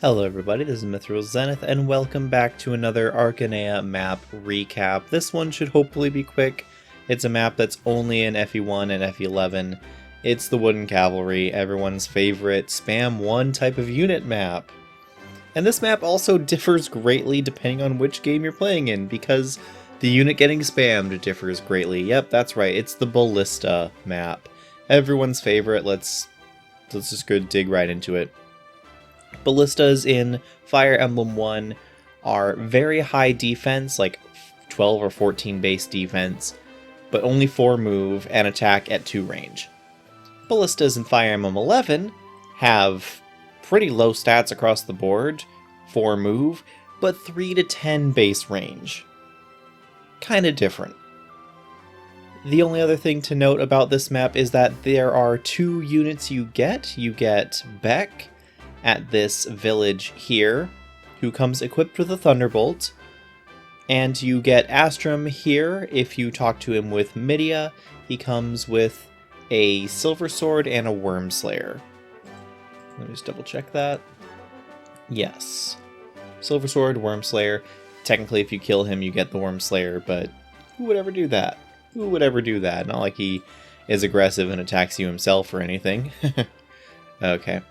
Hello everybody, this is Mithril Zenith, and welcome back to another Archanea Map Recap. This one should hopefully be quick. It's a map that's only in FE1 and FE11. It's the Wooden Cavalry, everyone's favorite spam 1 type of unit map. And this map also differs greatly depending on which game you're playing in, because the unit getting spammed differs greatly. Yep, that's right, it's the Ballista map. Everyone's favorite. Let's just go dig right into it. Ballistas in Fire Emblem 1 are very high defense, like 12 or 14 base defense, but only 4 move and attack at 2 range. Ballistas in Fire Emblem 11 have pretty low stats across the board, 4 move, but 3 to 10 base range. Kinda different. The only other thing to note about this map is that there are 2 units you get. You get Beck at this village here, who comes equipped with a Thunderbolt, and you get Astrum here. If you talk to him with Midia, he comes with a Silver Sword and a Worm Slayer. Let me just double check that. Yes. Silver Sword, Worm Slayer. Technically, if you kill him, you get the Worm Slayer, but who would ever do that? Who would ever do that? Not like he is aggressive and attacks you himself or anything. Okay.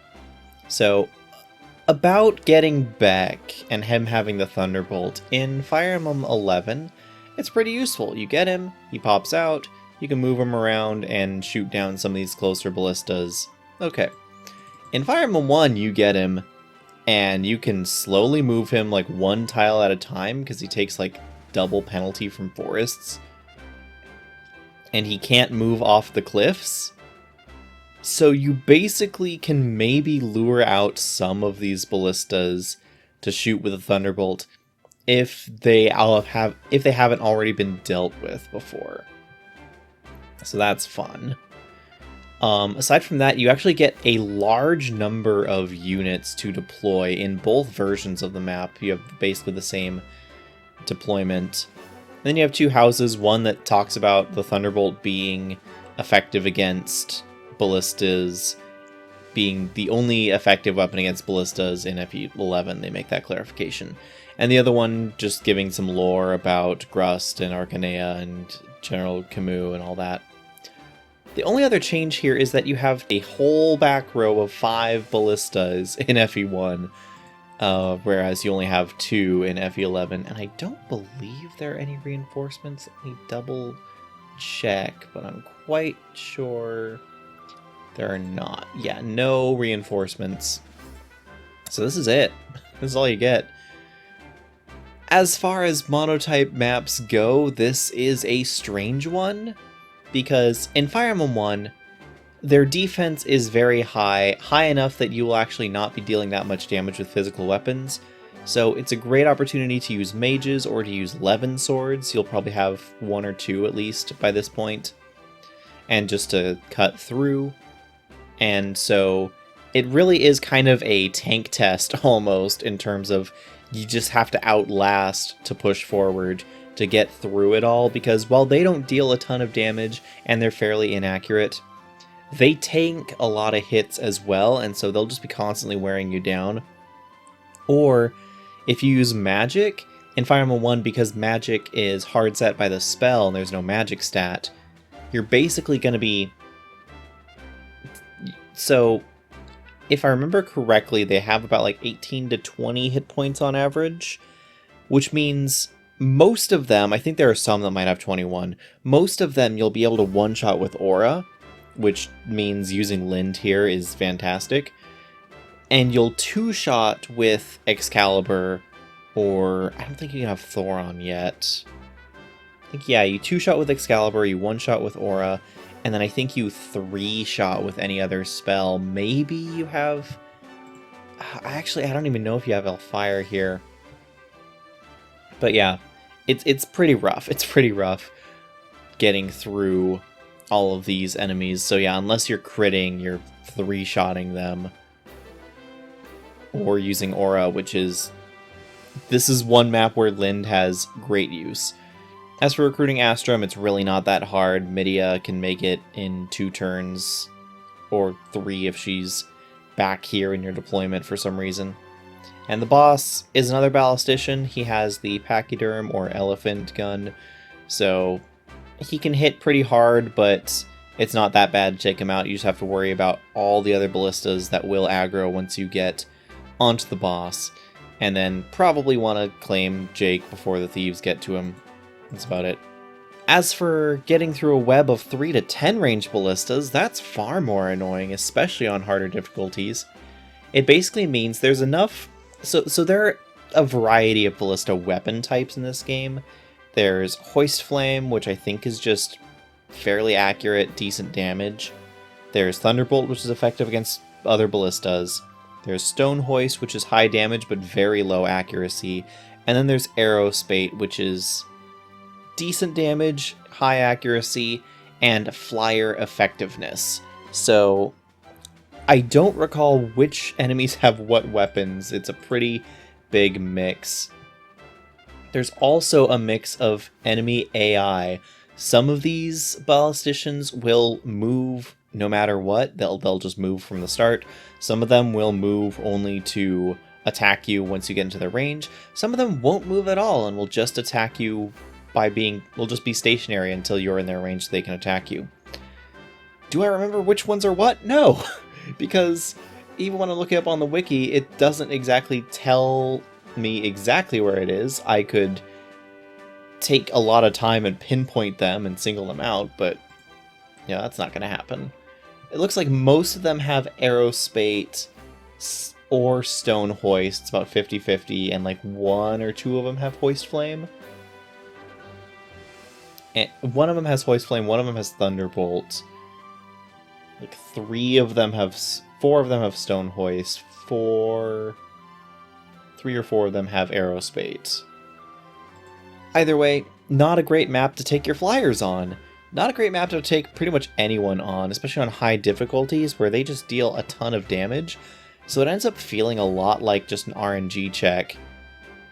So, about getting Beck and him having the Thunderbolt, in Fire Emblem 11, it's pretty useful. You get him, he pops out, you can move him around and shoot down some of these closer ballistas. Okay. In Fire Emblem 1, you get him, and you can slowly move him like 1 tile at a time, because he takes like double penalty from forests. And he can't move off the cliffs. So you basically can maybe lure out some of these ballistas to shoot with a Thunderbolt if they haven't already been dealt with before. So that's fun. Aside from that, you actually get a large number of units to deploy in both versions of the map. You have basically the same deployment. And then you have 2 houses, one that talks about the Thunderbolt being effective against ballistas, being the only effective weapon against ballistas in FE11. They make that clarification. And the other one just giving some lore about Grust and Archanea and General Camus and all that. The only other change here is that you have a whole back row of 5 ballistas in FE1, whereas you only have 2 in FE11, and I don't believe there are any reinforcements. Let me double check, but I'm quite sure there are not. Yeah, no reinforcements. So this is it. This is all you get. As far as monotype maps go, this is a strange one, because in Fire Emblem 1, their defense is very high enough that you will actually not be dealing that much damage with physical weapons. So it's a great opportunity to use mages or to use Levin swords. You'll probably have 1 or 2 at least by this point, and just to cut through. And so it really is kind of a tank test almost, in terms of you just have to outlast to push forward to get through it all, because while they don't deal a ton of damage and they're fairly inaccurate, they tank a lot of hits as well, and so they'll just be constantly wearing you down. Or if you use magic in Fire Emblem 1, because magic is hard set by the spell and there's no magic stat, you're basically going to be... So, if I remember correctly, they have about like 18 to 20 hit points on average, which means most of them, I think there are some that might have 21, most of them you'll be able to one-shot with Aura, which means using Linde here is fantastic, and you'll 2-shot with Excalibur, or I don't think you can have Thoron yet. I think, yeah, you 2-shot with Excalibur, you 1-shot with Aura, and then I think you 3-shot with any other spell. Maybe you have... Actually, I don't even know if you have Elfire here. But yeah, it's pretty rough. It's pretty rough getting through all of these enemies. So yeah, unless you're critting, you're 3-shotting them. Or using Aura, which is... This is one map where Linde has great use. As for recruiting Astrum, it's really not that hard. Midia can make it in 2 turns, or 3 if she's back here in your deployment for some reason. And the boss is another Ballistician. He has the Pachyderm or Elephant gun, so he can hit pretty hard, but it's not that bad to take him out. You just have to worry about all the other Ballistas that will aggro once you get onto the boss. And then probably want to claim Jake before the thieves get to him. That's about it. As for getting through a web of 3 to 10 range Ballistas, that's far more annoying, especially on harder difficulties. It basically means there's enough... So there are a variety of Ballista weapon types in this game. There's Hoist Flame, which I think is just fairly accurate, decent damage. There's Thunderbolt, which is effective against other Ballistas. There's Stone Hoist, which is high damage but very low accuracy. And then there's Arrow Spate, which is decent damage, high accuracy, and flyer effectiveness. So I don't recall which enemies have what weapons. It's a pretty big mix. There's also a mix of enemy AI. Some of these Ballisticians will move no matter what. They'll just move from the start. Some of them will move only to attack you once you get into their range. Some of them won't move at all and will just attack you will just be stationary until you're in their range so they can attack you. Do I remember which ones are what? No! Because even when I look it up on the wiki, it doesn't exactly tell me exactly where it is. I could take a lot of time and pinpoint them and single them out, but yeah, that's not going to happen. It looks like most of them have Arrow Spate or Stone Hoist. It's about 50-50, and like 1 or 2 of them have Hoist Flame. And one of them has Hoist Flame, one of them has Thunderbolt. Like 4 of them have Stone Hoist. 3 or 4 of them have Arrow Spate. Either way, not a great map to take your flyers on. Not a great map to take pretty much anyone on, especially on high difficulties where they just deal a ton of damage. So it ends up feeling a lot like just an RNG check,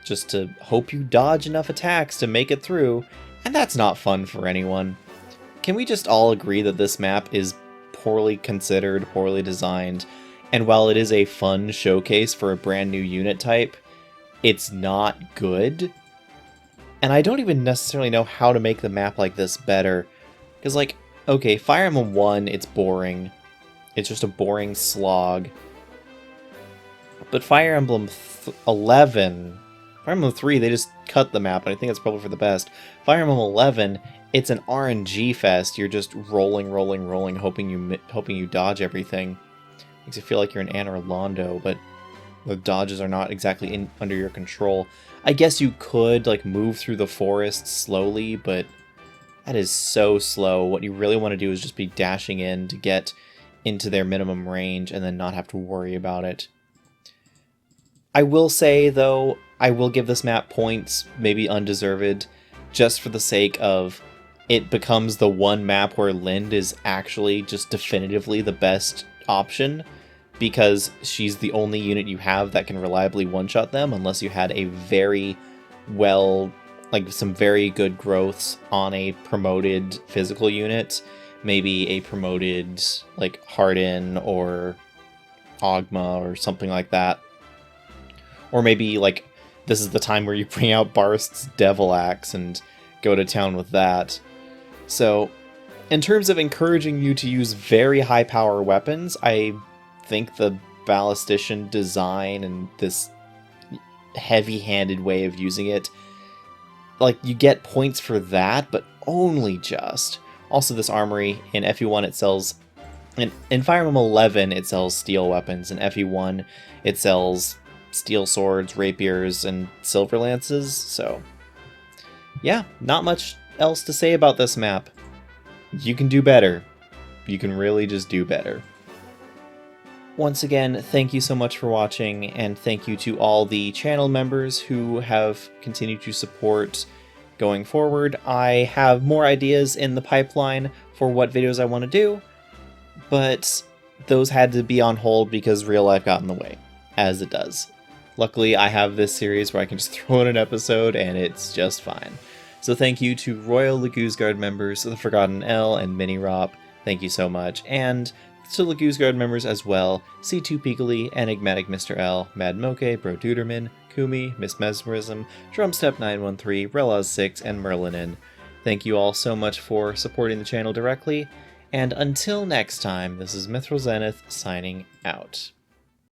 just to hope you dodge enough attacks to make it through, and that's not fun for anyone. Can we just all agree that this map is poorly considered, poorly designed, and while it is a fun showcase for a brand new unit type, it's not good? And I don't even necessarily know how to make the map like this better. Because, like, okay, Fire Emblem 1, it's boring. It's just a boring slog. But Fire Emblem 11... Fire Emblem 3, they just cut the map, and I think that's probably for the best. Fire Emblem 11, it's an RNG fest. You're just rolling, hoping you dodge everything. Makes you feel like you're in Anne or Londo, but the dodges are not exactly under your control. I guess you could, like, move through the forest slowly, but that is so slow. What you really want to do is just be dashing in to get into their minimum range and then not have to worry about it. I will say, though, I will give this map points, maybe undeserved, just for the sake of it becomes the one map where Linde is actually just definitively the best option, because she's the only unit you have that can reliably one-shot them, unless you had a very some very good growths on a promoted physical unit, maybe a promoted, like, Harden or Ogma or something like that. Or maybe, like, this is the time where you bring out Barst's Devil Axe and go to town with that. So, in terms of encouraging you to use very high power weapons, I think the Ballistician design and this heavy-handed way of using it, like, you get points for that, but only just. Also, this armory, in FE1 it sells... In Fire Emblem 11, it sells steel weapons. In FE1, it sells steel swords, rapiers, and silver lances, so... yeah, not much else to say about this map. You can do better. You can really just do better. Once again, thank you so much for watching, and thank you to all the channel members who have continued to support going forward. I have more ideas in the pipeline for what videos I want to do, but those had to be on hold because real life got in the way, as it does. Luckily, I have this series where I can just throw in an episode and it's just fine. So thank you to Royal Laguzguard members, The Forgotten L and Mini Rop. Thank you so much. And to the Goose Guard members as well: C2 Peekly, Enigmatic Mr. L, Mad Moke, Bro Duderman, Kumi, Miss Mesmerism, Drumstep913, Relaz6, and Merlinin. Thank you all so much for supporting the channel directly, and until next time, this is Mithril Zenith signing out.